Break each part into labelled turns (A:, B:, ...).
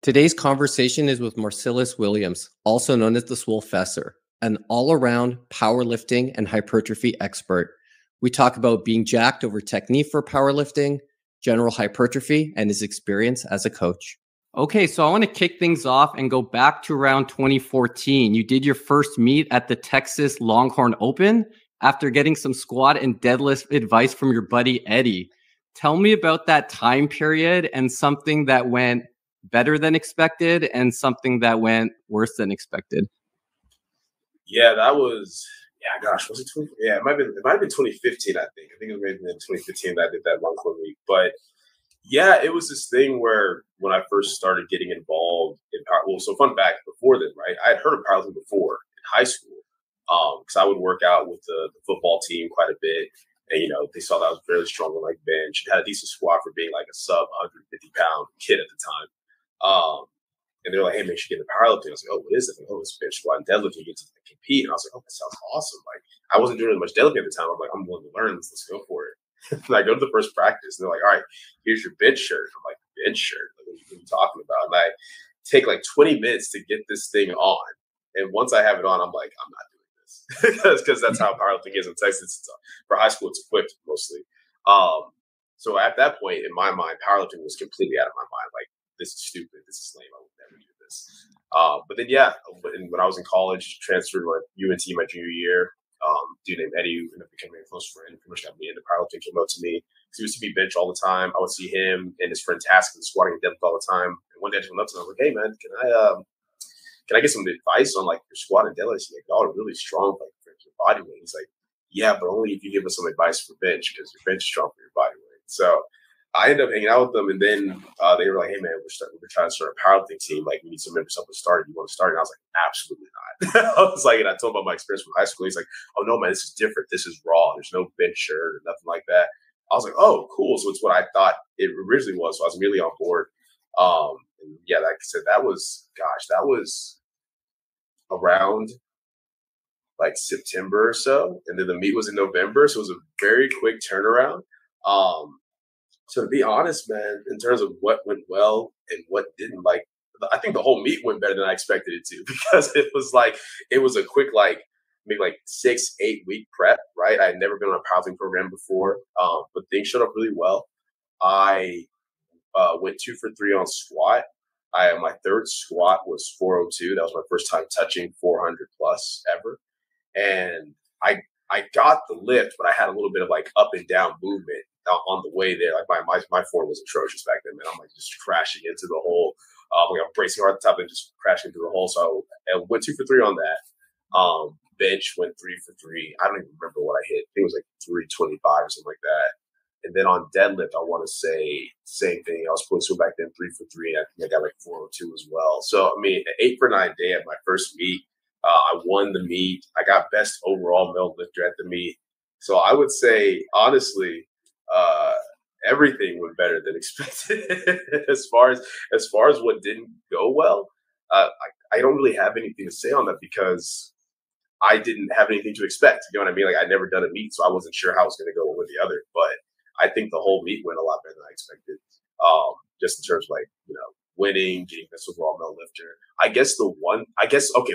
A: Today's conversation is with Marcellus Williams, also known as the Swolefessor, an all-around powerlifting and hypertrophy expert. We talk about being jacked over technique for powerlifting, general hypertrophy, and his experience as a coach. Okay, so I want to kick things off and go back to around 2014. You did your first meet at the Texas Longhorn Open after getting some squat and deadlift advice from your buddy Eddie. Tell me about that time period and something that went better than expected and something that went worse than expected.
B: Yeah, that was, gosh, was it 20? Yeah, it might have been 2015, I think. I think it was maybe in 2015 that I did that Longhorn week. But yeah, it was this thing where when I first started getting involved in power, well, so fun fact, before then, right, I had heard of powerlifting before in high school because I would work out with the football team quite a bit. And, they saw that I was fairly strong on like bench, had a decent squat for being like a sub 150-pound kid at the time. And they're like, hey, make sure you get into powerlifting. I was like, oh, what is it? Like, oh, it's bench squat and deadlift. You get to compete. And I was like, oh, that sounds awesome. Like, I wasn't doing much deadlifting at the time. I'm like, I'm willing to learn this. Let's go for it. And I go to the first practice, and they're like, all right, here's your bench shirt. I'm like, bench shirt? Like, what are you talking about? And I take like 20 minutes to get this thing on. And once I have it on, I'm like, I'm not doing this. Because that's how powerlifting is in Texas. For high school, it's equipped mostly. So at that point, in my mind, powerlifting was completely out of my mind. Like, this is stupid. This is lame. I would never do this. But then, when I was in college, transferred to UNT my junior year. Dude named Eddie, who ended up becoming a close friend, pretty much got me into powerlifting, came out to me. He used to be bench all the time. I would see him and his friend Task squatting and deadlift all the time. And one day I just went up to him. I was like, hey, man, can I get some advice on like your squat and deadlift? He's like, y'all are really strong for your body weight. He's like, yeah, but only if you give us some advice for bench because your bench is strong for your body weight. So I ended up hanging out with them, and then they were like, hey, man, we're trying to start a powerlifting team. Like, we need some members help us start. You want to start? And I was like, absolutely not. I was like, and I told him about my experience from high school. He's like, oh, no, man, this is different. This is raw. There's no bench shirt or nothing like that. I was like, oh, cool. So it's what I thought it originally was. So I was really on board. And yeah, like I said, that was around like September or so. And then the meet was in November. So it was a very quick turnaround. So to be honest, man, in terms of what went well and what didn't, like, I think the whole meet went better than I expected it to because it was a quick, like, maybe like 6-8 week prep, right? I had never been on a powerlifting program before, but things showed up really well. I went 2 for 3 on squat. My third squat was 402. That was my first time touching 400 plus ever. And I got the lift, but I had a little bit of like up and down movement on the way there. Like my form was atrocious back then, man. I'm like just crashing into the hole. I'm bracing hard at the top and just crashing into the hole. So I went 2 for 3 on that. Bench went 3 for 3. I don't even remember what I hit. I think it was like 325 or something like that. And then on deadlift, I want to say same thing. I was supposed to back then 3 for 3. I think I got like 402 as well. So I mean, an 8 for 9 day at my first meet. I won the meet. I got best overall male lifter at the meet. So I would say, honestly, everything went better than expected. as far as what didn't go well, I don't really have anything to say on that because I didn't have anything to expect. You know what I mean? Like, I'd never done a meet, so I wasn't sure how it was going to go one with the other. But I think the whole meet went a lot better than I expected. Just in terms of like, winning, getting best overall male lifter.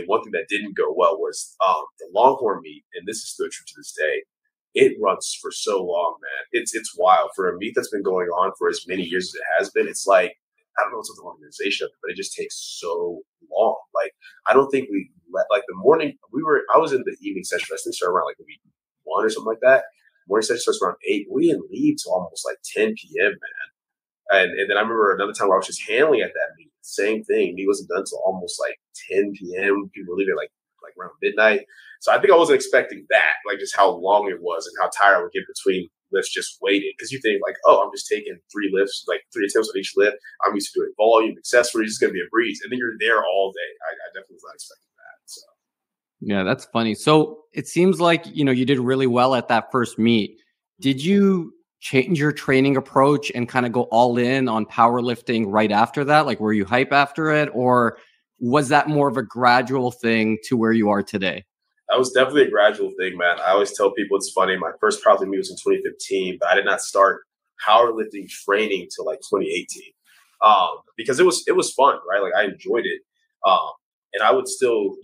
B: One thing that didn't go well was the Longhorn meet, and this is still true to this day. It runs for so long, man. It's wild. For a meet that's been going on for as many years as it has been, it's like, I don't know what's with the organization, but it just takes so long. Like, I don't think we let, like, the morning, I was in the evening session. I think started around like maybe 1 or something like that. Morning session starts around 8. We didn't leave till almost like 10 p.m., man. And then I remember another time where I was just handling at that meet. Same thing. Meet wasn't done till almost like 10 p.m. People were leaving like around midnight. So I think I wasn't expecting that, like just how long it was and how tired I would get between lifts just waiting. Because you think like, oh, I'm just taking 3 lifts, like 3 attempts on each lift. I'm used to doing volume, accessories. It's going to be a breeze. And then you're there all day. I definitely was not expecting that. So.
A: Yeah, that's funny. So it seems like, you did really well at that first meet. Did you change your training approach and kind of go all in on powerlifting right after that? Like, were you hype after it, or was that more of a gradual thing to where you are today?
B: That was definitely a gradual thing, man. I always tell people it's funny. My first powerlifting meet was in 2015, but I did not start powerlifting training till like 2018. because it was fun, right? Like I enjoyed it. And I would still,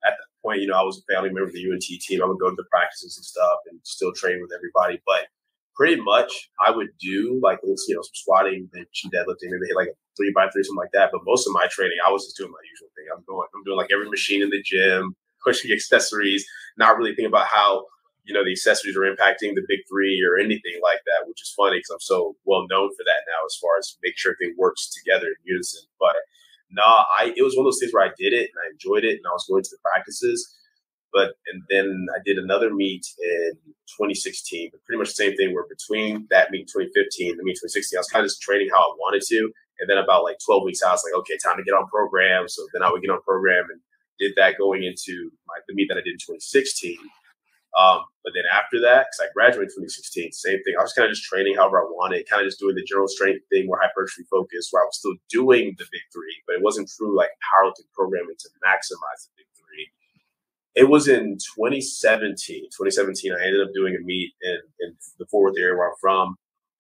B: at that point, I was a family member of the UNT team. I would go to the practices and stuff and still train with everybody. But pretty much I would do like, some squatting, bench and deadlifting, maybe hit like a 3x3, something like that. But most of my training, I was just doing my usual thing. I'm doing like every machine in the gym, pushing accessories, not really thinking about how, the accessories are impacting the big three or anything like that, which is funny because I'm so well known for that now as far as make sure everything works together in unison. But it was one of those things where I did it and I enjoyed it and I was going to the practices. And then I did another meet in 2016, but pretty much the same thing where between that meet in 2015 and the meet in 2016, I was kind of just training how I wanted to. And then about like 12 weeks out, I was like, okay, time to get on program. So then I would get on program and did that going into the meet that I did in 2016. But then after that, because I graduated in 2016, same thing. I was kind of just training however I wanted, kind of just doing the general strength thing, more hypertrophy focused, where I was still doing the big three, but it wasn't true like powerlifting programming to maximize the big three. It was in 2017. 2017, I ended up doing a meet in the Fort Worth area where I'm from.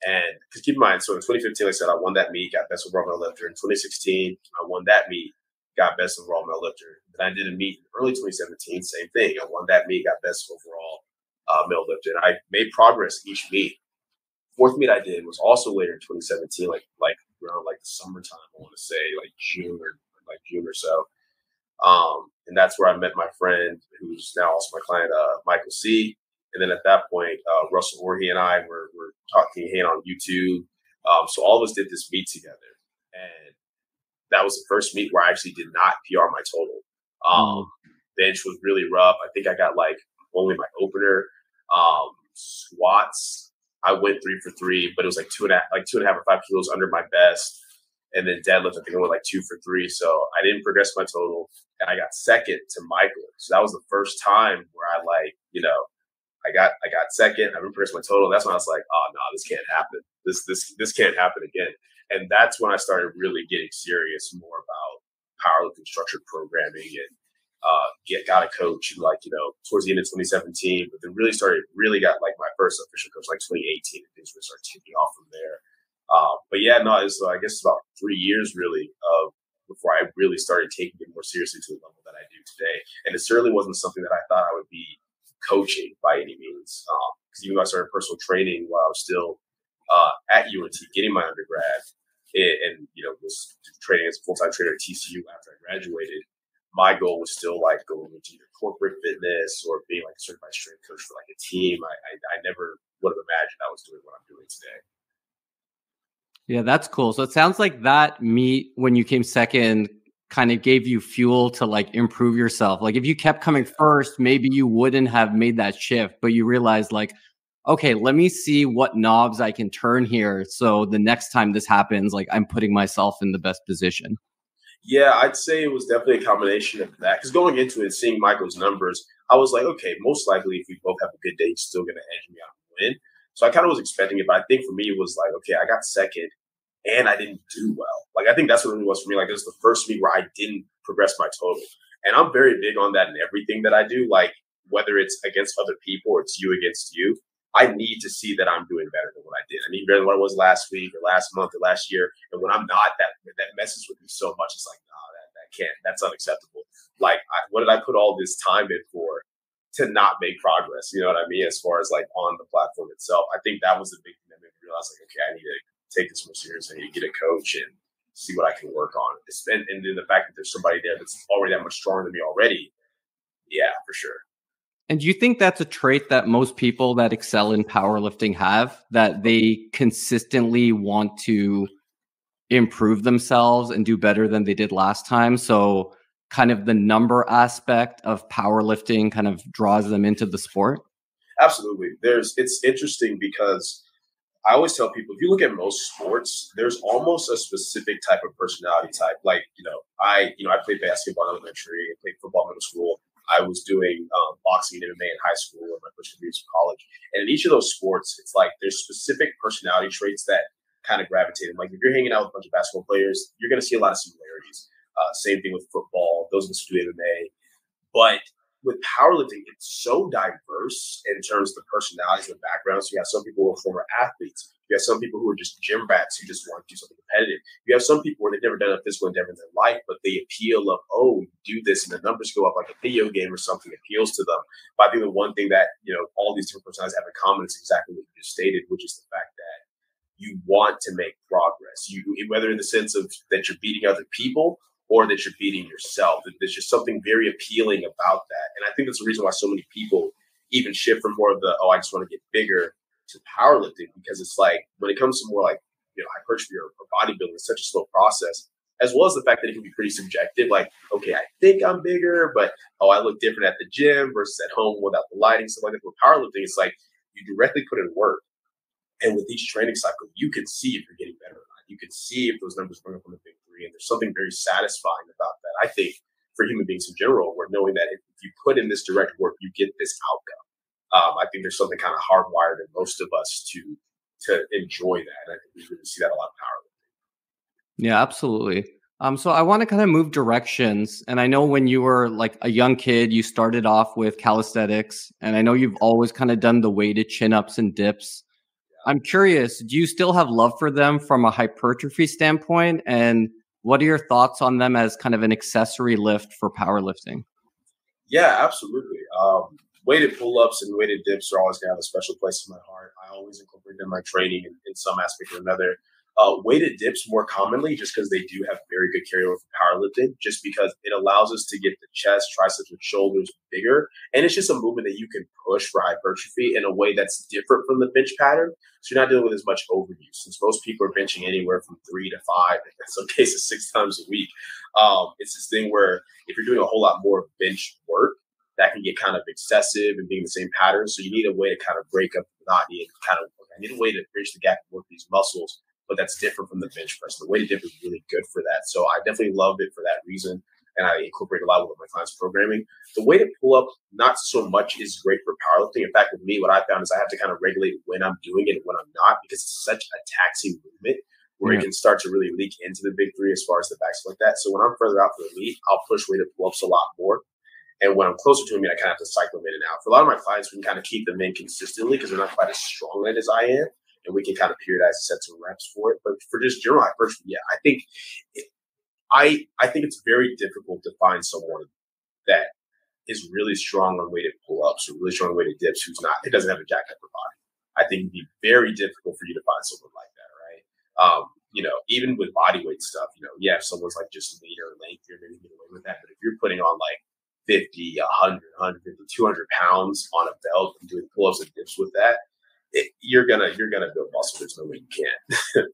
B: And because keep in mind, so in 2015, like I said, I won that meet, got best overall male lifter. In 2016, I won that meet, got best overall male lifter. Then I did a meet in early 2017, same thing. I won that meet, got best overall male lifter. And I made progress each meet. Fourth meet I did was also later in 2017, like around like the summertime, I want to say like June or so. And that's where I met my friend, who's now also my client, Michael C. And then at that point, Russell Orhe and I were talking hand on YouTube. So all of us did this meet together. And that was the first meet where I actually did not PR my total. Bench was really rough. I think I got like only my opener. Squats, I went 3 for 3, but it was like 2.5 or 5 kilos under my best. And then deadlift, I think I went like 2 for 3. So I didn't progress my total. And I got second to Michael. So that was the first time where I I got second. I didn't progress my total. That's when I was like, oh no, this can't happen. This can't happen again. And that's when I started really getting serious more about powerlifting structured programming and got a coach towards the end of 2017, but then really got like my first official coach like 2018, and things really started taking off from there. But yeah, no, it's I guess about 3 years really before I really started taking it more seriously to the level that I do today. And it certainly wasn't something that I thought I would be coaching by any means. Because even though I started personal training while I was still at UNT getting my undergrad, and was training as a full-time trainer at TCU after I graduated, my goal was still like going into either corporate fitness or being like a certified strength coach for like a team. I never would have imagined I was doing what I'm doing today.
A: Yeah, that's cool. So it sounds like that meet when you came second kind of gave you fuel to like improve yourself. Like if you kept coming first, maybe you wouldn't have made that shift, but you realized like, okay, let me see what knobs I can turn here. So the next time this happens, like I'm putting myself in the best position.
B: Yeah, I'd say it was definitely a combination of that. Because going into it, seeing Michael's numbers, I was like, okay, most likely if we both have a good day, he's still going to edge me out and win. So I kind of was expecting it. But I think for me, it was like, okay, I got second and I didn't do well. Like, I think that's what it was for me. Like, it was the first meet where I didn't progress my total. And I'm very big on that in everything that I do. Like, whether it's against other people or it's you against you, I need to see that I'm doing better than what I did. I need better than what I was last week or last month or last year. And when I'm not, that messes with me so much. It's like, nah, that can't. That's unacceptable. Like, what did I put all this time in for to not make progress? You know what I mean? As far as like on the platform itself, I think that was the big thing that made me realize, like, okay, I need to take this more seriously. I need to get a coach and see what I can work on. And then the fact that there's somebody there that's already that much stronger than me already, yeah, for sure.
A: And do you think that's a trait that most people that excel in powerlifting have, that they consistently want to improve themselves and do better than they did last time? So kind of the number aspect of powerlifting kind of draws them into the sport?
B: Absolutely. It's interesting because I always tell people, if you look at most sports, there's almost a specific type of personality type. Like, I played basketball in elementary, I played football in middle school. I was doing boxing and MMA in high school and my first few years of college. And in each of those sports, it's like there's specific personality traits that kind of gravitate. Like if you're hanging out with a bunch of basketball players, you're going to see a lot of similarities. Same thing with football. Those of us who do MMA. But with powerlifting, it's so diverse in terms of the personalities and the backgrounds. You have some people who are former athletes. You You have some people who are just gym rats who just want to do something competitive. You have some people where they've never done a physical endeavor in their life, but the appeal of, oh, you do this and the numbers go up like a video game or something appeals to them. But I think the one thing that, all these different personalities have in common is exactly what you just stated, which is the fact that you want to make progress. Whether in the sense of that you're beating other people or that you're beating yourself. There's just something very appealing about that. And I think that's the reason why so many people even shift from more of the, oh, I just want to get bigger to powerlifting, because it's like when it comes to more like, hypertrophy or bodybuilding, it's such a slow process, as well as the fact that it can be pretty subjective. Like, okay, I think I'm bigger, but, oh, I look different at the gym versus at home without the lighting, stuff like that. With powerlifting, it's like you directly put in work. And with each training cycle, you can see if you're getting better or not. You can see if those numbers bring up on the big three. And there's something very satisfying about that, I think, for human beings in general, where knowing that if you put in this direct work, you get this outcome. I think there's something kind of hardwired in most of us to enjoy that. And I think we really see that a lot of power.
A: Yeah, absolutely. So I want to kind of move directions. And I know when you were like a young kid, you started off with calisthenics. And I know you've always kind of done the weighted chin-ups and dips. I'm curious, do you still have love for them from a hypertrophy standpoint? And what are your thoughts on them as kind of an accessory lift for powerlifting?
B: Yeah, absolutely. Weighted pull-ups and weighted dips are always going to have a special place in my heart. I always incorporate them in my training in some aspect or another. Weighted dips more commonly just because they do have very good carryover for powerlifting, just because it allows us to get the chest, triceps, and shoulders bigger. And it's just a movement that you can push for hypertrophy in a way that's different from the bench pattern. So you're not dealing with as much overuse, since most people are benching anywhere from 3 to 5, in some cases 6 times a week. It's this thing where if you're doing a whole lot more bench work, that can get kind of excessive and being the same pattern. So you need a way to kind of break up the monotony and kind of, I need a way to bridge the gap and work these muscles, but that's different from the bench press. The weighted dip is really good for that. So I definitely loved it for that reason. And I incorporate a lot with my clients' programming. The weighted pull-up, not so much is great for powerlifting. In fact, with me, what I found is I have to kind of regulate when I'm doing it and when I'm not, because it's such a taxing movement where it can start to really leak into the big three as far as the backs like that. So when I'm further out for the meet, I'll push weighted pull-ups a lot more. And when I'm closer to them, I kind of have to cycle them in and out. For a lot of my clients, we can kind of keep them in consistently because they're not quite as strong as I am. And we can kind of periodize sets and reps for it. But for just general hypertrophy, yeah, I think it's very difficult to find someone that is really strong on weighted pull-ups or really strong on weighted dips it doesn't have a jacked upper body. I think it'd be very difficult for you to find someone like that, right? Even with body weight stuff, if someone's like just leaner or lengthier, maybe get away with that. But if you're putting on like 50, 100, 150, 200 pounds on a belt and doing pull-ups and dips with that, you're gonna build muscle. There's no way you can't.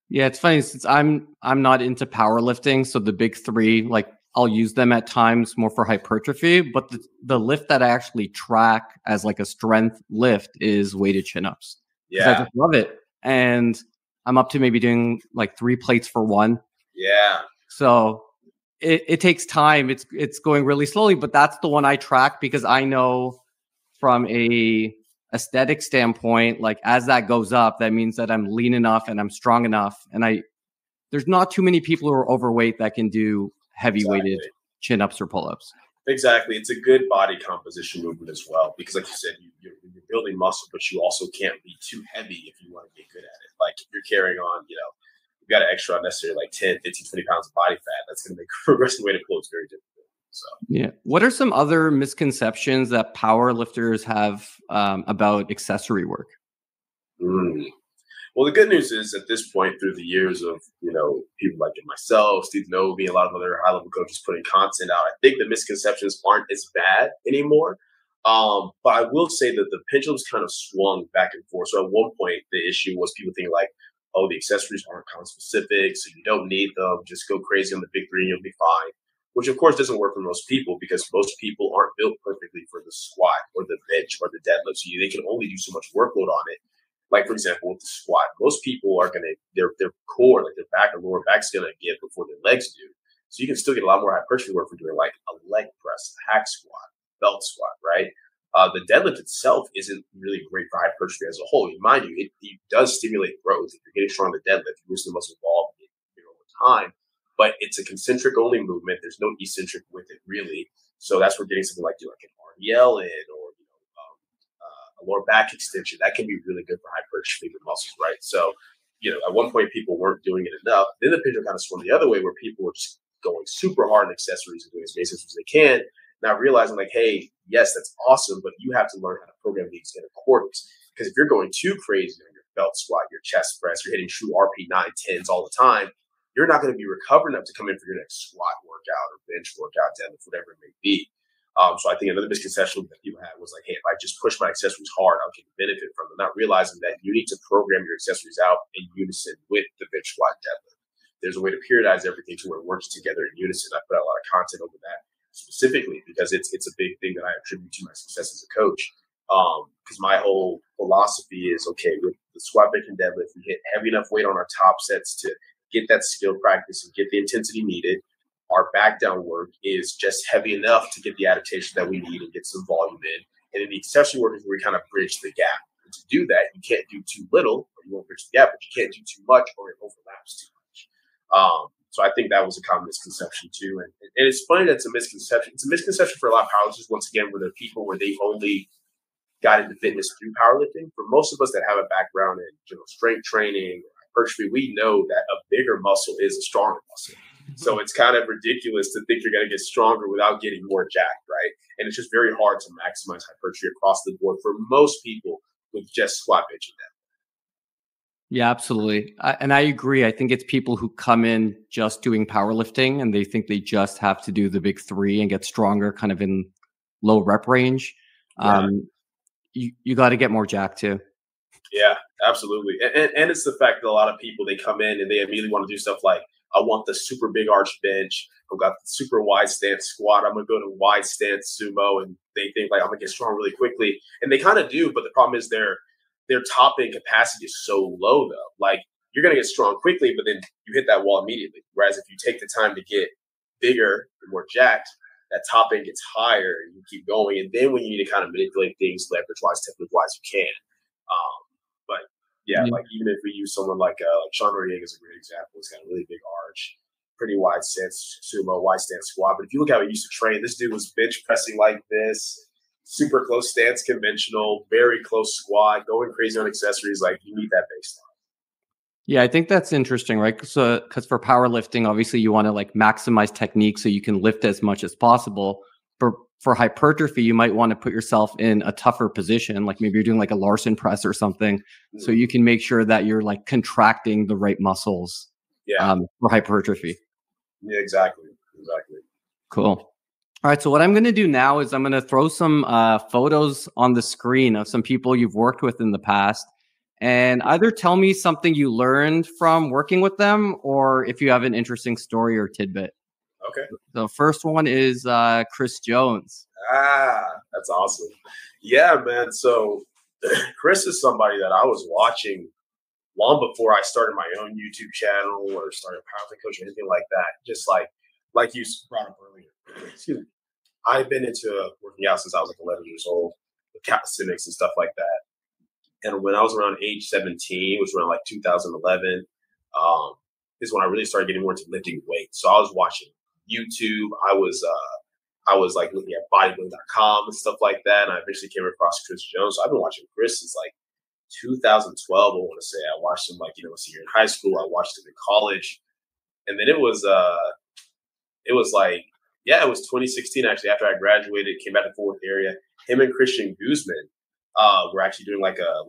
A: Yeah, it's funny since I'm not into powerlifting, so the big three, like I'll use them at times more for hypertrophy, but the lift that I actually track as like a strength lift is weighted chin-ups.
B: Yeah,
A: I just love it, and I'm up to maybe doing like 3 plates for one.
B: Yeah,
A: so it takes time. It's going really slowly, but that's the one I track because I know from a aesthetic standpoint, like as that goes up, that means that I'm lean enough and I'm strong enough. And there's not too many people who are overweight that can do heavy weighted chin-ups or pull-ups.
B: Exactly. It's a good body composition movement as well, because like you said, you're building muscle, but you also can't be too heavy if you want to get good at it. Like if you're carrying on, you've got an extra unnecessary like 10, 15, 20 pounds of body fat. That's going to make progressing weighted pull-ups very difficult. So
A: yeah. What are some other misconceptions that power lifters have about accessory work?
B: Well, the good news is at this point, through the years of, people like myself, Steve Novi, a lot of other high-level coaches putting content out, I think the misconceptions aren't as bad anymore. But I will say that the pendulum's kind of swung back and forth. So at one point, the issue was people thinking like, oh, the accessories aren't concept-specific, so you don't need them. Just go crazy on the big three and you'll be fine. Which, of course, doesn't work for most people because most people aren't built perfectly for the squat or the bench or the deadlift. So they can only do so much workload on it. Like, for example, with the squat, most people are going to, their core, like their back or lower back's going to give before their legs do. So you can still get a lot more hypertrophy work for doing like a leg press, a hack squat, belt squat, right? The deadlift itself isn't really great for hypertrophy as a whole. Mind you, it does stimulate growth. If you're getting strong on the deadlift, you're losing the muscle involved over time. But it's a concentric only movement. There's no eccentric with it really. So that's where getting something like an RDL in or a a lower back extension, that can be really good for hypertrophy of muscles, right? So, at one point people weren't doing it enough. Then the pendulum kind of swung the other way where people were just going super hard in accessories and doing as many as they can, not realizing like, hey, yes, that's awesome, but you have to learn how to program these in accordance. Because if you're going too crazy on your belt squat, your chest press, you're hitting true RP 910s all the time, you're not going to be recovered enough to come in for your next squat workout or bench workout, deadlift, whatever it may be. So I think another misconception that people had was like, hey, if I just push my accessories hard, I'll get benefit from them, not realizing that you need to program your accessories out in unison with the bench squat deadlift. There's a way to periodize everything to where it works together in unison. I put out a lot of content over that specifically because it's a big thing that I attribute to my success as a coach. Because my whole philosophy is, okay, with the squat, bench, and deadlift, we hit heavy enough weight on our top sets to get that skill practice and get the intensity needed. Our back down work is just heavy enough to get the adaptation that we need and get some volume in. And then the accessory work is where we kind of bridge the gap. And to do that, you can't do too little, or you won't bridge the gap, but you can't do too much or it overlaps too much. So I think that was a common misconception too. And it's funny that it's a misconception. It's a misconception for a lot of powerlifters, once again, where they're people where they only got into fitness through powerlifting. For most of us that have a background in strength training, hypertrophy, we know that a bigger muscle is a stronger muscle. So it's kind of ridiculous to think you're going to get stronger without getting more jacked, right? And it's just very hard to maximize hypertrophy across the board for most people with just squat, bench, and deadlift.
A: Yeah, absolutely. And I agree. I think it's people who come in just doing powerlifting and they think they just have to do the big three and get stronger kind of in low rep range.
B: Yeah.
A: You got to get more jacked too.
B: Yeah, absolutely. And it's the fact that a lot of people, they come in and they immediately want to do stuff like, I want the super big arch bench. I've got the super wide stance squat. I'm going to go to wide stance sumo. And they think like, I'm going to get strong really quickly. And they kind of do. But the problem is their top end capacity is so low though. Like you're going to get strong quickly, but then you hit that wall immediately. Whereas if you take the time to get bigger and more jacked, that top end gets higher and you keep going. And then when you need to kind of manipulate things leverage wise, technique wise, you can. But yeah, like even if we use someone like Sean Noriega is a great example. He's got a really big arch, pretty wide stance sumo, wide stance squat. But if you look how he used to train, this dude was bench pressing like this, super close stance conventional, very close squat, going crazy on accessories. Like you need that baseline.
A: Yeah, I think that's interesting, right? So, because for powerlifting, obviously you want to like maximize technique so you can lift as much as possible. For hypertrophy, you might want to put yourself in a tougher position, like maybe you're doing like a Larson press or something, so you can make sure that you're like contracting the right muscles. For hypertrophy.
B: Yeah, exactly.
A: Cool. All right. So what I'm going to do now is I'm going to throw some photos on the screen of some people you've worked with in the past, and either tell me something you learned from working with them, or if you have an interesting story or tidbit.
B: Okay.
A: The first one is Chris Jones.
B: That's awesome. Yeah, man. So Chris is somebody that I was watching long before I started my own YouTube channel or started powerlifting coach or anything like that. Just like you brought up earlier. Excuse me. I've been into working out since I was like 11 years old with calisthenics and stuff like that. And when I was around age 17, which was around like 2011, is when I really started getting more into lifting weights. So I was watching YouTube. I was like looking at bodybuilding.com and stuff like that. And I eventually came across Chris Jones. So I've been watching Chris since like 2012, I want to say. I watched him like, senior in high school. I watched him in college. And then it was like, it was 2016 actually, after I graduated, came back to Fort Worth area. Him and Christian Guzman were actually doing like a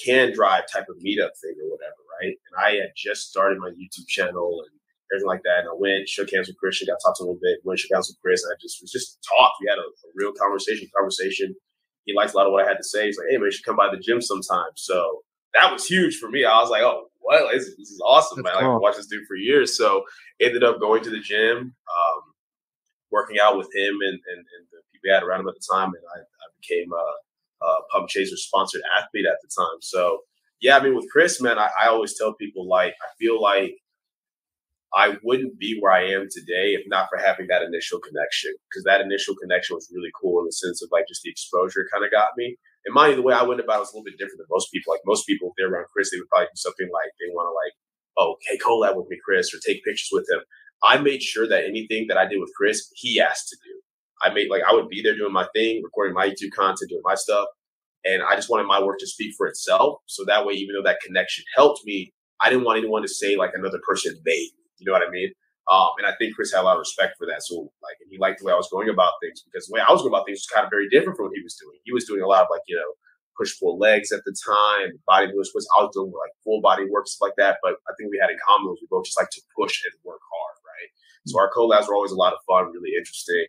B: can drive type of meetup thing or whatever, right? And I had just started my YouTube channel and everything like that. And I went, shook hands with Christian, got talked to him a little bit, went, shook hands with Chris, and I just talked. We had a real conversation. He liked a lot of what I had to say. He's like, hey, man, you should come by the gym sometime. So that was huge for me. I was like, oh, what? This is awesome, man. Cool. I've watched this dude for years. So ended up going to the gym, working out with him and the people he had around him at the time. And I became a Pump Chaser sponsored athlete at the time. So, yeah, I mean, with Chris, man, I always tell people, like, I feel like I wouldn't be where I am today if not for having that initial connection, because that initial connection was really cool in the sense of like just the exposure kind of got me. And mind you, the way I went about it was a little bit different than most people. Like most people, if they're around Chris, they would probably do something like they want to like, oh, hey, collab with me, Chris, or take pictures with him. I made sure that anything that I did with Chris, he asked to do. I would be there doing my thing, recording my YouTube content, doing my stuff. And I just wanted my work to speak for itself. So that way, even though that connection helped me, I didn't want anyone to say like another person made me. You know what I mean? And I think Chris had a lot of respect for that. So like, and he liked the way I was going about things, because the way I was going about things was kind of very different from what he was doing. He was doing a lot of like, push pull legs at the time, body movements. I was doing like full body work, stuff like that. But I think we had in common was we both just like to push and work hard, right? So our collabs were always a lot of fun, really interesting.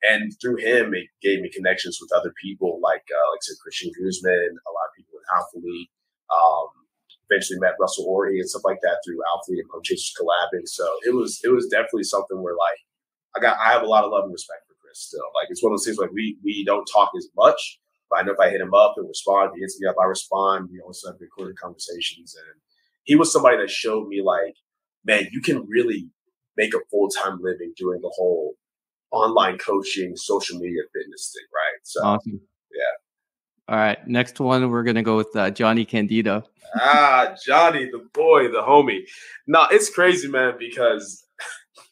B: And through him, it gave me connections with other people like say Christian Guzman, a lot of people in Alphalete. Eventually met Russell Orty and stuff like that through Alphalete and Pump Chasers collabing. So it was definitely something where like I have a lot of love and respect for Chris still. Like it's one of those things like we don't talk as much, but I know if I hit him up and respond, he hits me up, I respond. We always have recorded conversations, and he was somebody that showed me like, man, you can really make a full-time living doing the whole online coaching, social media, fitness thing, right? So,
A: awesome.
B: Yeah.
A: All right, next one, we're going to go with Johnny Candido.
B: Johnny, the boy, the homie. No, it's crazy, man, because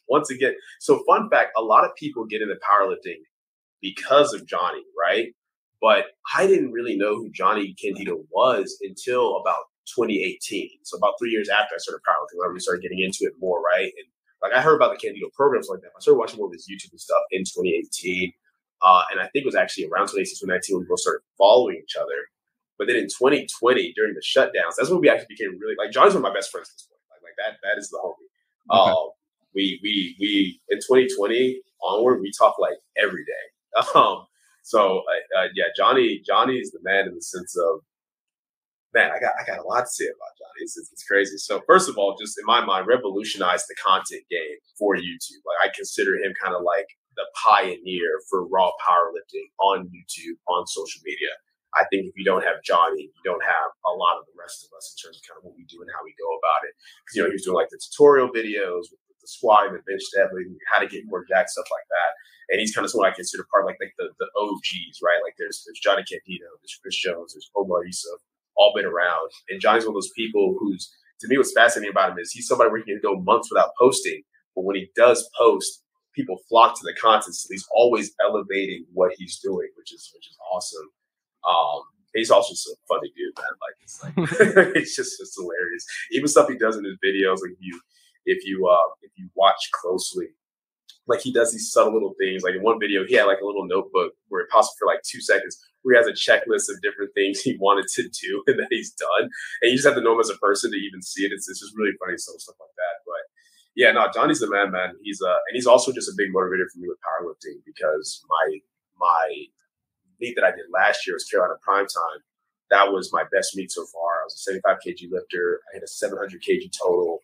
B: once again, so fun fact, a lot of people get into powerlifting because of Johnny, right? But I didn't really know who Johnny Candido was until about 2018. So about 3 years after I started powerlifting, I really started getting into it more, right? And like I heard about the Candido programs like that. I started watching more of his YouTube and stuff in 2018. And I think it was actually around 2018, 2019 when we both started following each other. But then in 2020, during the shutdowns, that's when we actually became really like Johnny's one of my best friends at this point. Like that is the homie.
A: Okay.
B: We in 2020 onward, we talk like every day. Yeah, Johnny is the man in the sense of, man, I got a lot to say about Johnny. It's crazy. So first of all, just in my mind, revolutionized the content game for YouTube. Like I consider him kind of like the pioneer for raw powerlifting on YouTube, on social media. I think if you don't have Johnny, you don't have a lot of the rest of us in terms of kind of what we do and how we go about it. Because he was doing like the tutorial videos with the squat and the bench deadlift, how to get more jack, stuff like that. And he's kind of someone I consider part of like the OGs, right? Like there's Johnny Candido, there's Chris Jones, there's Omar Issa, all been around. And Johnny's one of those people who's, to me, what's fascinating about him is he's somebody where he can go months without posting, but when he does post, people flock to the content. So he's always elevating what he's doing, which is awesome. He's also just a funny dude, man. Like it's like it's just hilarious. Even stuff he does in his videos, like if you watch closely, like he does these subtle little things. Like in one video, he had like a little notebook where it paused for like 2 seconds, where he has a checklist of different things he wanted to do and that he's done. And you just have to know him as a person to even see it. It's just really funny, stuff like that. But yeah, no, Johnny's the man. He's and he's also just a big motivator for me with powerlifting, because my meet that I did last year was Carolina Prime Time. That was my best meet so far. I was a 75 kg lifter. I hit a 700 kg total.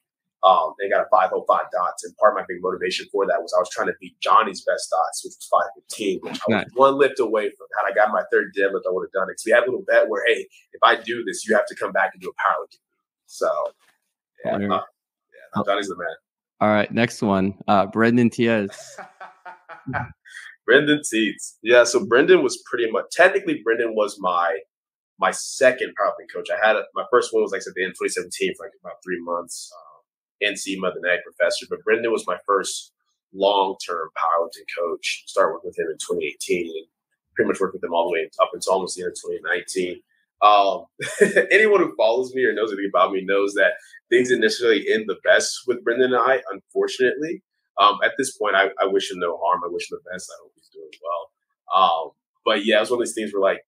B: They got a 505 dots. And part of my big motivation for that was I was trying to beat Johnny's best dots, which was 515, which I was one lift away from. Had I got my third deadlift, I would have done it. So we had a little bet where, hey, if I do this, you have to come back and do a powerlifting. So, yeah, Johnny's the man.
A: All right, next one, Brendan Tiez.
B: Brendan Teets. Yeah, so Brendan was pretty much, technically Brendan was my second powerlifting coach. I had my first one was like at the end of 2017 for like about 3 months. NC Mother Neck Professor, but Brendan was my first long-term powerlifting coach. Started working with him in 2018 and pretty much worked with him all the way up until almost the end of 2019. Anyone who follows me or knows anything about me knows that things didn't necessarily end the best with Brendan and I, unfortunately. At this point, I wish him no harm. I wish him the best. I hope he's doing well. But yeah, it was one of these things where, like,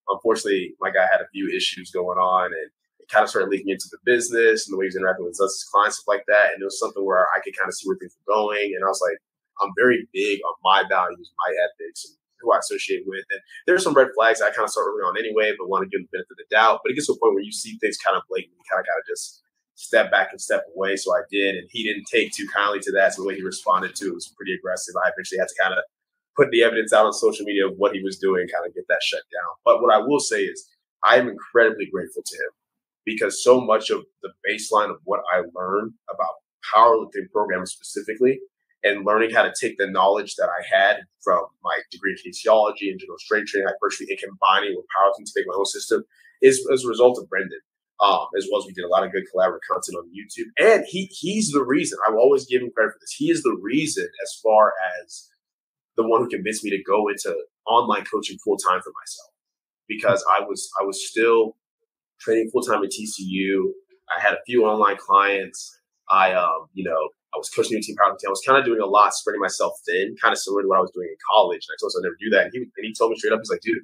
B: unfortunately, my guy had a few issues going on, and it kind of started leaking into the business and the way he was interacting with us as clients, stuff like that. And it was something where I could kind of see where things were going. And I was like, I'm very big on my values, my ethics, and who I associate with. And there are some red flags I kind of start early on anyway, but want to give them the benefit of the doubt. But it gets to a point where you see things kind of blatant. You kind of got to just step back and step away. So I did. And he didn't take too kindly to that. So the way he responded to it was pretty aggressive. I eventually had to kind of put the evidence out on social media of what he was doing, kind of get that shut down. But what I will say is I am incredibly grateful to him, because so much of the baseline of what I learned about powerlifting programs specifically, and learning how to take the knowledge that I had from my degree in kinesiology and general strength training, hypertrophy, and combining with powerlifting to make my own system, is as a result of Brendan. As well as we did a lot of good collaborative content on YouTube. And he's the reason. I will always give him credit for this. He is the reason as far as the one who convinced me to go into online coaching full time for myself, because I was still training full time at TCU. I had a few online clients. I was coaching a team powerlifting. I was kind of doing a lot, spreading myself thin, kind of similar to what I was doing in college. And I told myself I'd never do that. And he told me straight up, he's like, dude,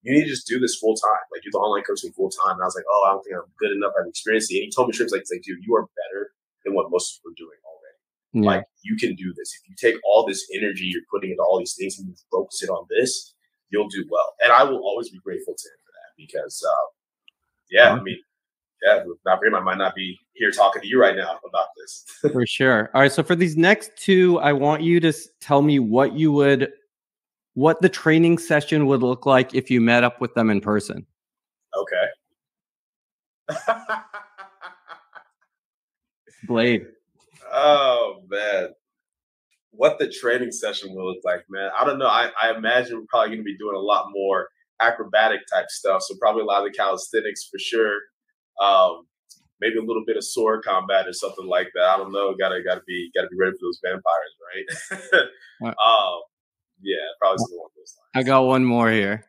B: you need to just do this full time, like do the online coaching full time. And I was like, oh, I don't think I'm good enough. I've experienced it. And he told me straight up, he's like, dude, you are better than what most people are doing already.
A: Yeah.
B: Like, you can do this. If you take all this energy you're putting into all these things and you focus it on this, you'll do well. And I will always be grateful to him for that, because I mean, not for him, I might not be here talking to you right now about this.
A: For sure. All right. So for these next two, I want you to tell me what the training session would look like if you met up with them in person.
B: Okay.
A: Blade.
B: Oh, man. What the training session will look like, man. I don't know. I imagine we're probably going to be doing a lot more acrobatic type stuff. So probably a lot of the calisthenics for sure. Maybe a little bit of sword combat or something like that. I don't know. Gotta be ready for those vampires, right? Yeah, probably something along those lines.
A: I got one more here.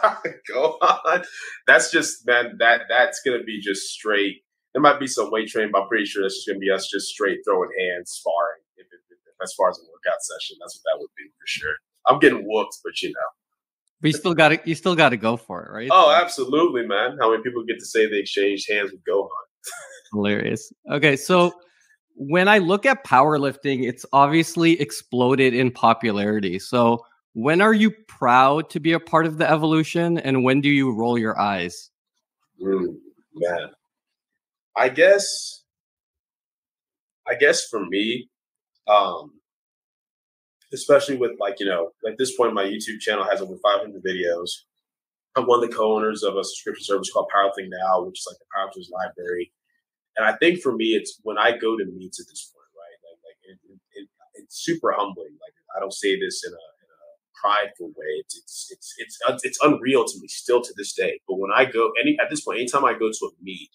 B: All right. Go on. That's just, man, that's gonna be just straight. There might be some weight training, but I'm pretty sure that's just gonna be us just straight throwing hands, sparring. If as far as a workout session, that's what that would be for sure. I'm getting whooped, but
A: But you still got to go for it, right?
B: Oh, absolutely, man. How many people get to say they exchanged hands with Gohan?
A: Hilarious. Okay, so when I look at powerlifting, it's obviously exploded in popularity. So when are you proud to be a part of the evolution, and when do you roll your eyes?
B: Man, I guess for me, especially with like this point, my YouTube channel has over 500 videos. I'm one of the co-owners of a subscription service called Powerlifting Now, which is like the Powerlifter's Library. And I think for me, it's when I go to meets at this point, right? It's super humbling. Like, I don't say this in a prideful way. It's unreal to me still to this day. But when I go at this point, anytime I go to a meet,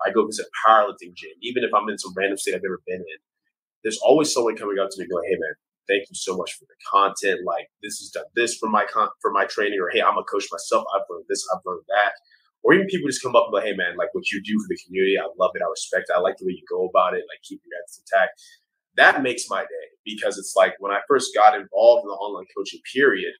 B: I go visit a powerlifting gym, even if I'm in some random state I've never been in, there's always someone coming up to me going, "Hey, man, thank you so much for the content. Like, this has done this for my training," or, "Hey, I'm a coach myself. I've learned this, I've learned that." Or even people just come up and go, "Hey, man, like what you do for the community, I love it. I respect it. I like the way you go about it. Like, keep your ethics intact." That makes my day, because it's like when I first got involved in the online coaching period,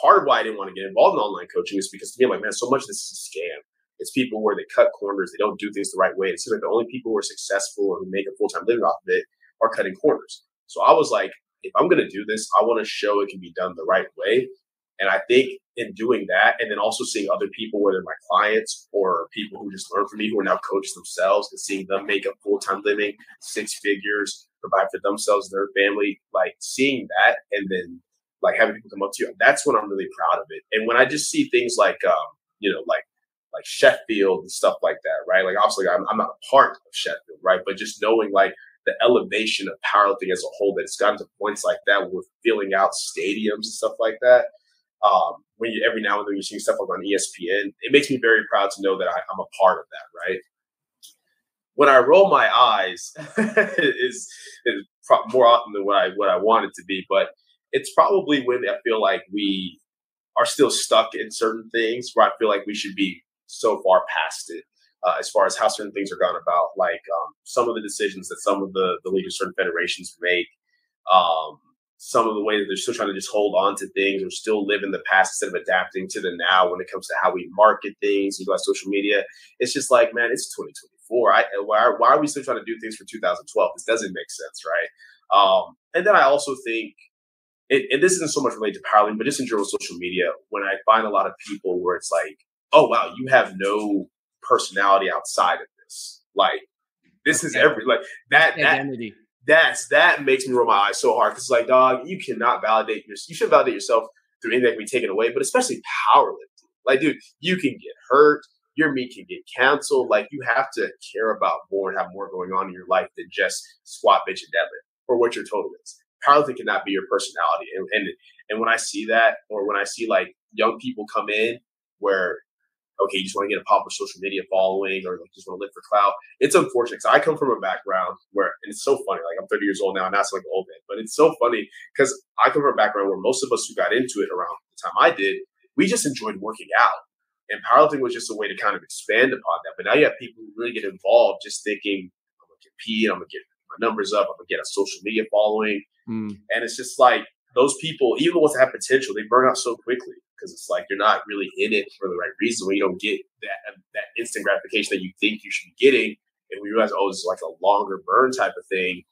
B: part of why I didn't want to get involved in online coaching is because to me, I'm like, man, so much of this is a scam. It's people where they cut corners. They don't do things the right way. It seems like the only people who are successful or who make a full-time living off of it are cutting corners. So I was like, if I'm going to do this, I want to show it can be done the right way. And I think in doing that, and then also seeing other people, whether my clients or people who just learn from me, who are now coaches themselves, and seeing them make a full-time living, 6 figures, provide for themselves and their family, like seeing that, and then like having people come up to you, that's when I'm really proud of it. And when I just see things like, like Sheffield and stuff like that, right? Like, obviously I'm not a part of Sheffield, right? But just knowing like the elevation of powerlifting as a whole, that it's gotten to points like that where we're filling out stadiums and stuff like that. When you every now and then you're seeing stuff like on ESPN, it makes me very proud to know that I'm a part of that, right? When I roll my eyes is more often than what I want it to be, but it's probably when I feel like we are still stuck in certain things where I feel like we should be so far past it, as far as how certain things are gone about, like some of the decisions that some of the leaders of certain federations make, some of the way that they're still trying to just hold on to things or still live in the past instead of adapting to the now when it comes to how we market things, like social media. It's just like, man, it's 2024. Why are we still trying to do things for 2012? This doesn't make sense, right? And then I also think, and this isn't so much related to powerlifting, but just in general social media, when I find a lot of people where it's like, "Oh, wow, you have no personality outside of this. Like, this is like that
A: Identity.
B: That makes me roll my eyes so hard, because it's like, dog, you cannot validate you should validate yourself through anything that can be taken away, but especially powerlifting. Like, dude, you can get hurt, your meet can get canceled. Like, you have to care about more and have more going on in your life than just squat, bench, and deadlift, or what your total is. Powerlifting cannot be your personality. And when I see that, or when I see like young people come in where, okay, you just want to get a popular social media following, or like just want to live for clout. It's unfortunate, because I come from a background where, and it's so funny, like I'm 30 years old now, and that's like an old man, but But it's so funny because I come from a background where most of us who got into it around the time I did, we just enjoyed working out. And powerlifting was just a way to kind of expand upon that. But now you have people who really get involved just thinking, I'm going to compete, I'm going to get my numbers up, I'm going to get a social media following. And it's just like those people, even the ones that have potential, they burn out so quickly because it's like you're not really in it for the right reason when you don't get that instant gratification that you think you should be getting. And we realize, oh, this is like a longer burn type of thing.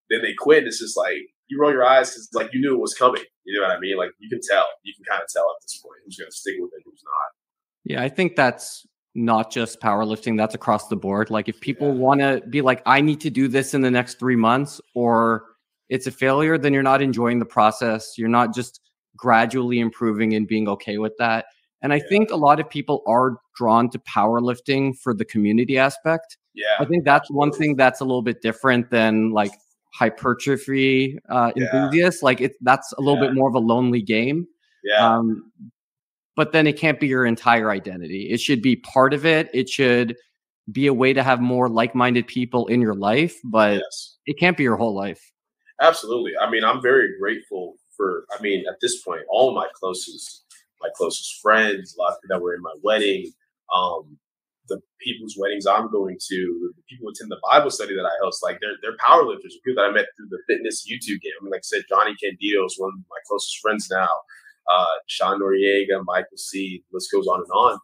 B: Then they quit. And it's just like you roll your eyes because like you knew it was coming. You know what I mean? Like you can tell. You can kind of tell at this point who's going to stick with it, who's not.
A: Yeah, I think that's not just powerlifting, that's across the board. Like if people want to be like, I need to do this in the next 3 months, or it's a failure, then you're not enjoying the process. You're not just gradually improving and being okay with that. And I think a lot of people are drawn to powerlifting for the community aspect.
B: Yeah.
A: I think that's one thing that's a little bit different than like hypertrophy enthusiasts. Like that's a little bit more of a lonely game.
B: Yeah.
A: But then it can't be your entire identity. It should be part of it. It should be a way to have more like-minded people in your life, but it can't be your whole life.
B: Absolutely. I mean, I'm very grateful for, I mean, at this point, all of my closest friends, a lot of people that were in my wedding, the people's weddings I'm going to, the people who attend the Bible study that I host, like they're power lifters, people that I met through the fitness YouTube game. I mean, like I said, Johnny Candido is one of my closest friends now. Sean Noriega, Michael C, the list goes on and on.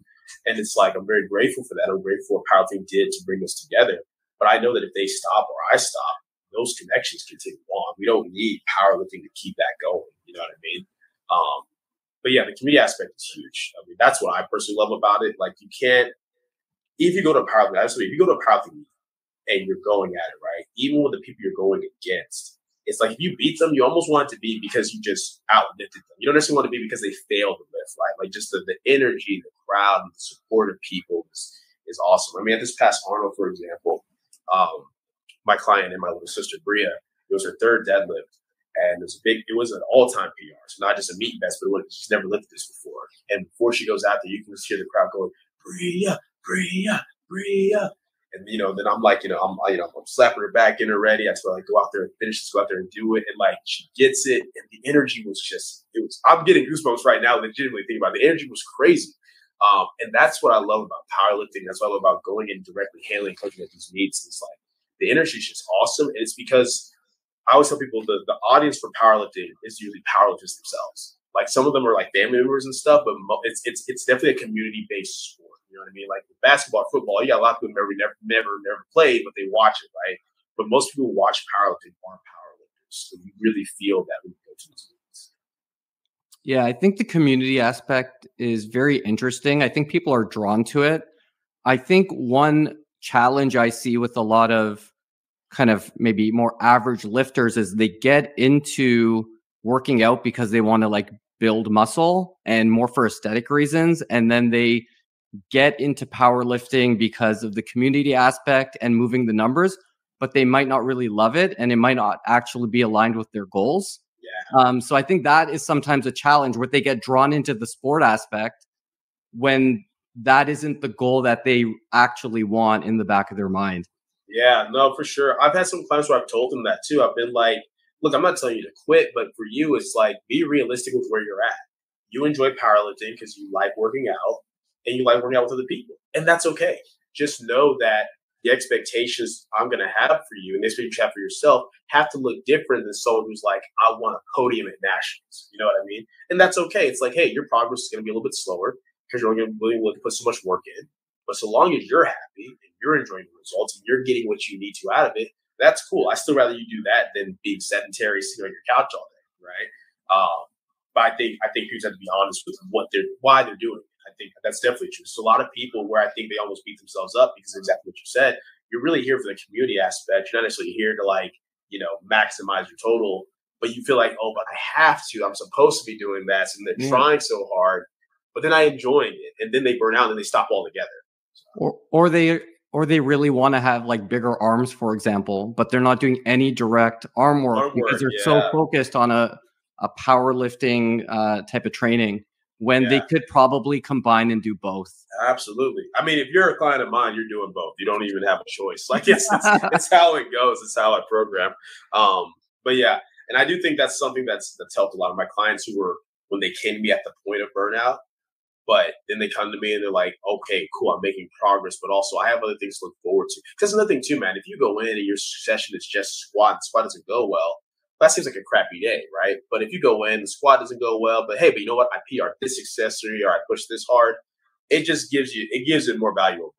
B: And it's like, I'm very grateful for that. I'm grateful for what powerlifting did to bring us together. But I know that if they stop or I stop, those connections continue on. We don't need powerlifting to keep that going. You know what I mean? But yeah, the community aspect is huge. I mean, that's what I personally love about it. Like you can't, if you go to a powerlifting, absolutely, if you go to a powerlifting meet and you're going at it, right? Even with the people you're going against, it's like if you beat them, you almost want it to be because you just outlifted them. You don't necessarily want to be because they failed to lift, right? Like just the energy, the crowd, the support of people is awesome. I mean, at this past Arnold, for example, my client and my little sister Bria, it was her third deadlift, and it was an all-time PR. So not just a meet best, but she's never lifted this before. And before she goes out there, you can just hear the crowd going, Bria, Bria, Bria. And, then I'm like, I'm slapping her back in her ready. I tell her, like, go out there and finish this, go out there and do it. And like, she gets it. And the energy was I'm getting goosebumps right now, legitimately thinking about it. The energy was crazy. And that's what I love about powerlifting. That's what I love about going and directly handling coaching at these meets. It's like, the energy is just awesome. And it's because I always tell people the audience for powerlifting is usually powerlifters themselves. Like some of them are like family members and stuff, but it's definitely a community-based sport. You know what I mean? Like basketball, football, you got a lot of people who never played, but they watch it, right? But most people who watch powerlifting are powerlifters. So you really feel that when you go to these meetings.
A: Yeah, I think the community aspect is very interesting. I think people are drawn to it. I think one challenge I see with a lot of kind of maybe more average lifters is they get into working out because they want to like build muscle and more for aesthetic reasons. And then they get into powerlifting because of the community aspect and moving the numbers, but they might not really love it and it might not actually be aligned with their goals.
B: Yeah.
A: So I think that is sometimes a challenge where they get drawn into the sport aspect when that isn't the goal that they actually want in the back of their mind.
B: Yeah, no, for sure. I've had some clients where I've told them that too. I've been like, look, I'm not telling you to quit, but for you, it's like, be realistic with where you're at. You enjoy powerlifting because you like working out and you like working out with other people. And that's okay. Just know that the expectations I'm going to have for you and the expectations you have for yourself have to look different than someone who's like, I want a podium at nationals. You know what I mean? And that's okay. It's like, hey, your progress is going to be a little bit slower because you're only willing to put so much work in. But so long as you're happy and you're enjoying the results and you're getting what you need to out of it, that's cool. I still rather you do that than being sedentary, sitting on your couch all day, right? But I think people have to be honest with why they're doing it. I think that's definitely true. So a lot of people where I think they almost beat themselves up because of exactly what you said. You're really here for the community aspect. You're not necessarily here to maximize your total, but you feel like, oh, but I have to. I'm supposed to be doing that, and they're trying so hard, but then I enjoying it, and then they burn out and they stop altogether.
A: Or they really want to have like bigger arms, for example, but they're not doing any direct arm work because they're so focused on a powerlifting type of training when they could probably combine and do both.
B: Absolutely. I mean, if you're a client of mine, you're doing both. You don't even have a choice. Like it's how it goes. It's how I program. But yeah, And I do think that's something that's helped a lot of my clients who were, when they came to me at the point of burnout, but then they come to me and they're like, okay, cool, I'm making progress, but also I have other things to look forward to. Because another thing too, man, if you go in and your session is just squat, and squat doesn't go well, that seems like a crappy day, right? But if you go in, the squat doesn't go well, but hey, but you know what? I PR this accessory or I push this hard, it just gives it more value overall.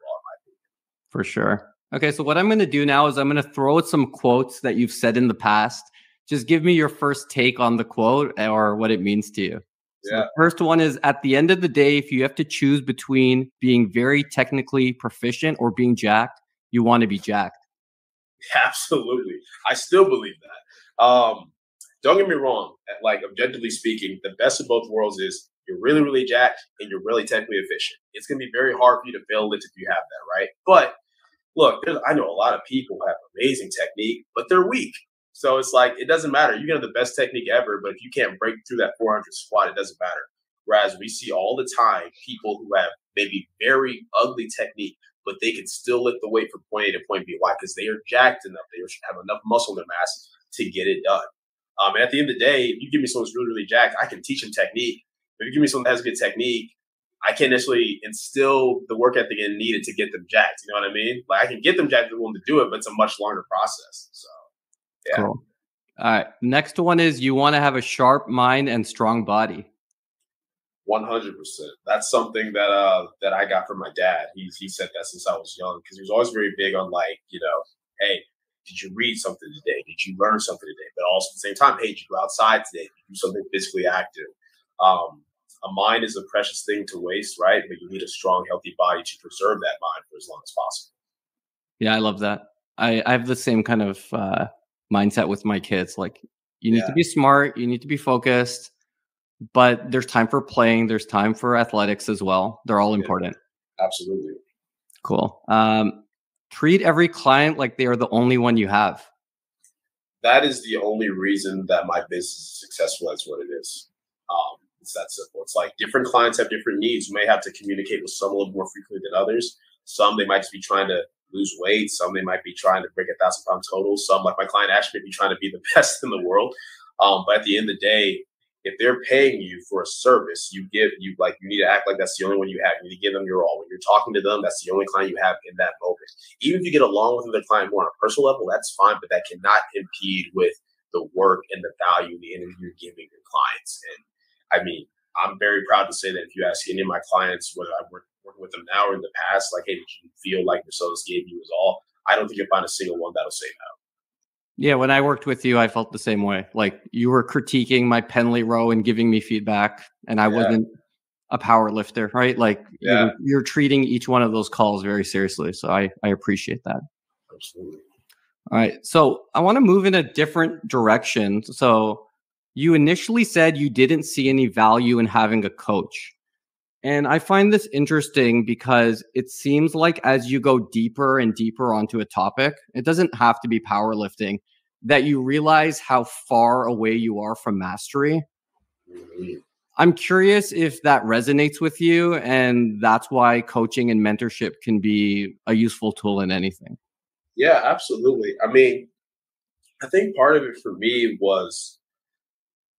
A: For sure. Okay, so what I'm going to do now is I'm going to throw out some quotes that you've said in the past. Just give me your first take on the quote or what it means to you. So the first one is, at the end of the day, if you have to choose between being very technically proficient or being jacked, you want to be jacked.
B: Absolutely. I still believe that. Don't get me wrong. Like, objectively speaking, the best of both worlds is you're really, really jacked and you're really technically efficient. It's going to be very hard for you to fail it if you have that, right? But look, I know a lot of people who have amazing technique, but they're weak. So it's like, it doesn't matter. You can have the best technique ever, but if you can't break through that 400 squat, it doesn't matter. Whereas we see all the time people who have maybe very ugly technique, but they can still lift the weight from point A to point B. Why? Because they are jacked enough. They have enough muscle in their mass to get it done. And at the end of the day, if you give me someone who's really, really jacked, I can teach them technique. If you give me someone that has good technique, I can't necessarily instill the work ethic needed to get them jacked. You know what I mean? Like, I can get them jacked and willing to do it, but it's a much longer process. So, yeah.
A: Cool. All right. Next one is, you want to have a sharp mind and strong body.
B: 100%. That's something that I got from my dad. He said that since I was young, because he was always very big on, like, hey, did you read something today? Did you learn something today? But also at the same time, hey, did you go outside today? Did you do something physically active? A mind is a precious thing to waste, right? But you need a strong, healthy body to preserve that mind for as long as possible.
A: Yeah, I love that. I have the same kind of mindset with my kids. Like, you need to be smart, you need to be focused, but there's time for playing, there's time for athletics as well. They're all important.
B: Absolutely.
A: Cool. Treat every client like they are the only one you have.
B: That is the only reason that my business is successful as what it is. It's that simple. It's like, different clients have different needs. You may have to communicate with some a little more frequently than others. Some, they might just be trying to lose weight. Some, they might be trying to break 1,000-pound total. Some, like my client Ashley, may be trying to be the best in the world. But at the end of the day, if they're paying you for a service, you need to act like that's the only one you have. You need to give them your all. When you're talking to them, that's the only client you have in that moment. Even if you get along with the client more on a personal level, that's fine, but that cannot impede with the work and the value, the energy you're giving your clients. And I mean, I'm very proud to say that if you ask any of my clients, whether I'm working with them now or in the past, like, hey, did you feel like Mercedes gave you his all? I don't think you'll find a single one that'll say no.
A: Yeah, when I worked with you, I felt the same way. Like, you were critiquing my Penley row and giving me feedback, and I wasn't a power lifter, right? Like, you're treating each one of those calls very seriously. So I appreciate that.
B: Absolutely.
A: All right. So I want to move in a different direction. So you initially said you didn't see any value in having a coach. And I find this interesting because it seems like as you go deeper and deeper onto a topic, it doesn't have to be powerlifting, that you realize how far away you are from mastery.
B: Mm-hmm.
A: I'm curious if that resonates with you, and that's why coaching and mentorship can be a useful tool in anything.
B: Yeah, absolutely. I mean, I think part of it for me was,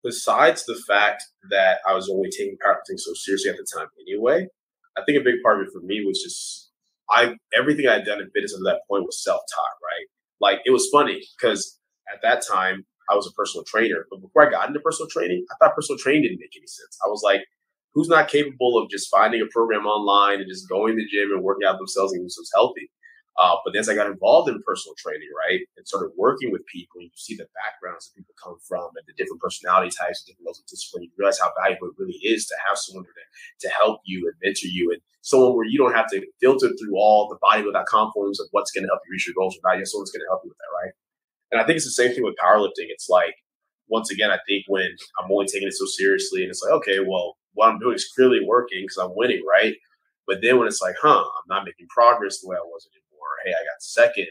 B: besides the fact that I was only taking powerlifting so seriously at the time anyway, I think a big part of it for me was just everything I had done in fitness up to that point was self-taught, right? Like, it was funny because at that time I was a personal trainer, but before I got into personal training, I thought personal training didn't make any sense. I was like, who's not capable of just finding a program online and just going to the gym and working out themselves and getting themselves healthy? But then as I got involved in personal training, right, and started working with people, you see the backgrounds that people come from and the different personality types and different levels of discipline, you realize how valuable it really is to have someone to help you and mentor you, and someone where you don't have to filter through all the body.com forms of what's going to help you reach your goals or not. You have someone's going to help you with that, right? And I think it's the same thing with powerlifting. It's like, once again, I think when I'm only taking it so seriously and it's like, okay, well, what I'm doing is clearly working because I'm winning, right? But then when it's like, I'm not making progress the way I was anymore. Hey, I got second.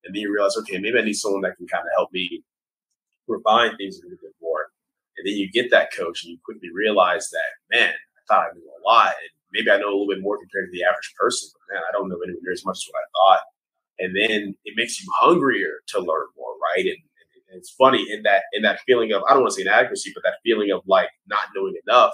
B: And then you realize, okay, maybe I need someone that can kind of help me refine things a little bit more. And then you get that coach and you quickly realize that, man, I thought I knew a lot. And maybe I know a little bit more compared to the average person, but man, I don't know anywhere near as much as what I thought. And then it makes you hungrier to learn more, right? And And it's funny in that feeling of, I don't want to say inadequacy, but that feeling of like not knowing enough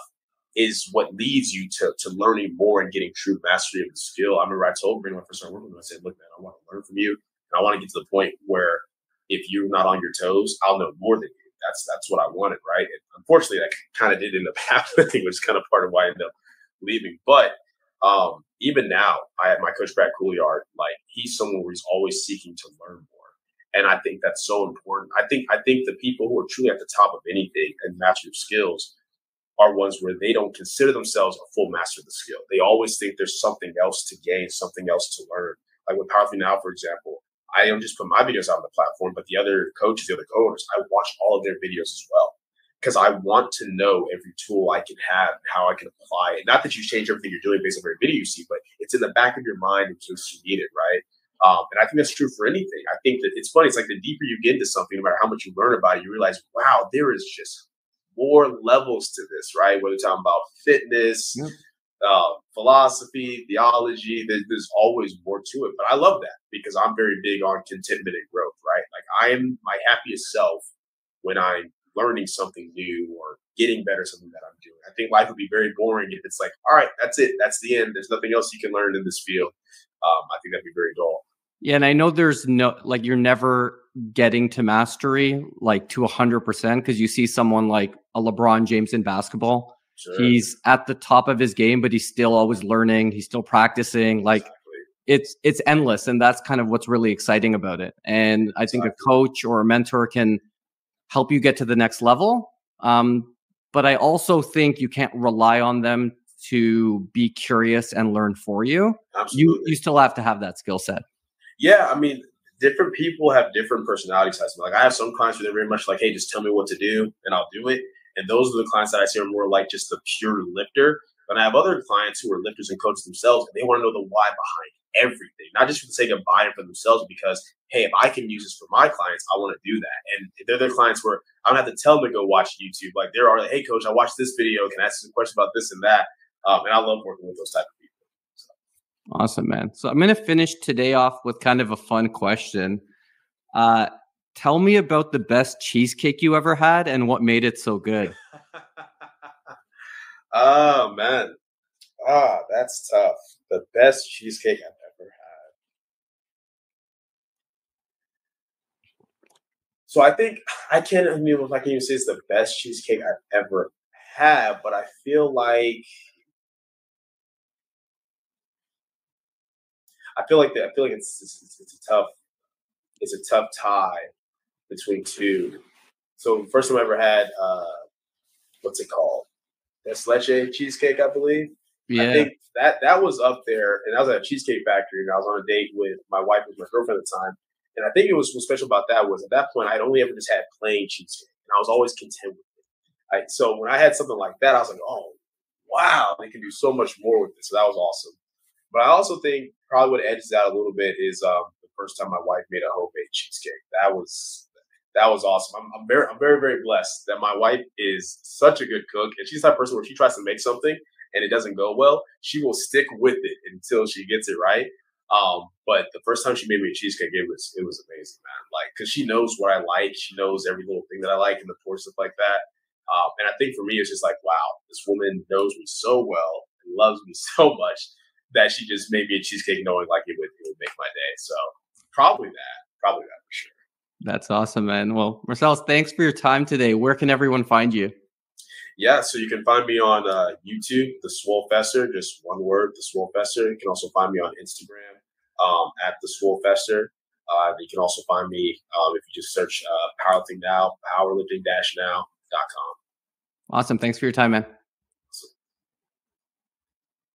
B: is what leads you to learning more and getting true mastery of the skill. I remember I told Brandon when I first started working with him, I said, look, man, I want to learn from you. And I want to get to the point where if you're not on your toes, I'll know more than you. That's what I wanted, right? And unfortunately, that kind of did end up happening, which is kind of part of why I ended up leaving. But even now, I have my coach, Brad Couliard, like he's someone where he's always seeking to learn more. And I think that's so important. I think the people who are truly at the top of anything and master your skills are ones where they don't consider themselves a full master of the skill. They always think there's something else to gain, something else to learn. Like with Powerlifting Now, for example, I don't just put my videos out on the platform, but the other coaches, the other co-owners, I watch all of their videos as well. Because I want to know every tool I can have and how I can apply it. Not that you change everything you're doing based on every video you see, but it's in the back of your mind in case you need it, right? And I think that's true for anything. I think that it's funny. It's like the deeper you get into something, no matter how much you learn about it, you realize, wow, there is just more levels to this, right? Whether you're talking about fitness, philosophy, theology, there's always more to it. But I love that because I'm very big on contentment and growth, right? Like I am my happiest self when I'm learning something new or getting better at something that I'm doing. I think life would be very boring if it's like, all right, that's it. That's the end. There's nothing else you can learn in this field. I think that'd be very dull.
A: Yeah, and I know there's no, like, you're never getting to mastery like to 100% because you see someone like a LeBron James in basketball.
B: Sure.
A: He's at the top of his game, but he's still always learning. He's still practicing. Like it's endless, and that's kind of what's really exciting about it. And I think a coach or a mentor can help you get to the next level. But I also think you can't rely on them to be curious and learn for you.
B: Absolutely.
A: You still have to have that skill set.
B: Yeah, I mean, different people have different personality types. Like I have some clients who they're very much like, hey, just tell me what to do and I'll do it. And those are the clients that I see are more like just the pure lifter. But I have other clients who are lifters and coaches themselves, and they want to know the why behind everything, not just for the sake of buying for themselves, because, hey, if I can use this for my clients, I want to do that. And if they're their clients where I don't have to tell them to go watch YouTube. Like there are, like, hey, coach, I watched this video. Can I ask you a question about this and that? And I love working with those type of people.
A: Awesome, man. So I'm going to finish today off with kind of a fun question. Tell me about the best cheesecake you ever had and what made it so good.
B: Oh, man. That's tough. The best cheesecake I've ever had. So I think I can't even say it's the best cheesecake I've ever had, but I feel like it's a tough tie between two. So first time I ever had what's it called? That's leche cheesecake, I believe.
A: Yeah.
B: I think that was up there, and I was at a cheesecake factory, and I was on a date with my wife, who was my girlfriend at the time. And I think it was what's special about that was at that point I'd only ever just had plain cheesecake, and I was always content with it. So when I had something like that, I was like, oh wow, they can do so much more with this. So that was awesome. But I also think probably what edges out a little bit is the first time my wife made a homemade cheesecake. That was awesome. I'm very, very blessed that my wife is such a good cook, and she's the type of person where she tries to make something and it doesn't go well, she will stick with it until she gets it right. But the first time she made me a cheesecake, it was amazing, man. Like, because she knows what I like, she knows every little thing that I like and the poor stuff like that. And I think for me, it's just like, wow, this woman knows me so well and loves me so much that she just made me a cheesecake knowing like it would make my day. So probably that for sure.
A: That's awesome, man. Well, Marcellus, thanks for your time today. Where can everyone find you?
B: Yeah, so you can find me on YouTube, The Swolefessor, just one word, The Swolefessor. You can also find me on Instagram at The Swolefessor. You can also find me if you just search Powerlifting Now, powerlifting-now.com.
A: Awesome. Thanks for your time, man.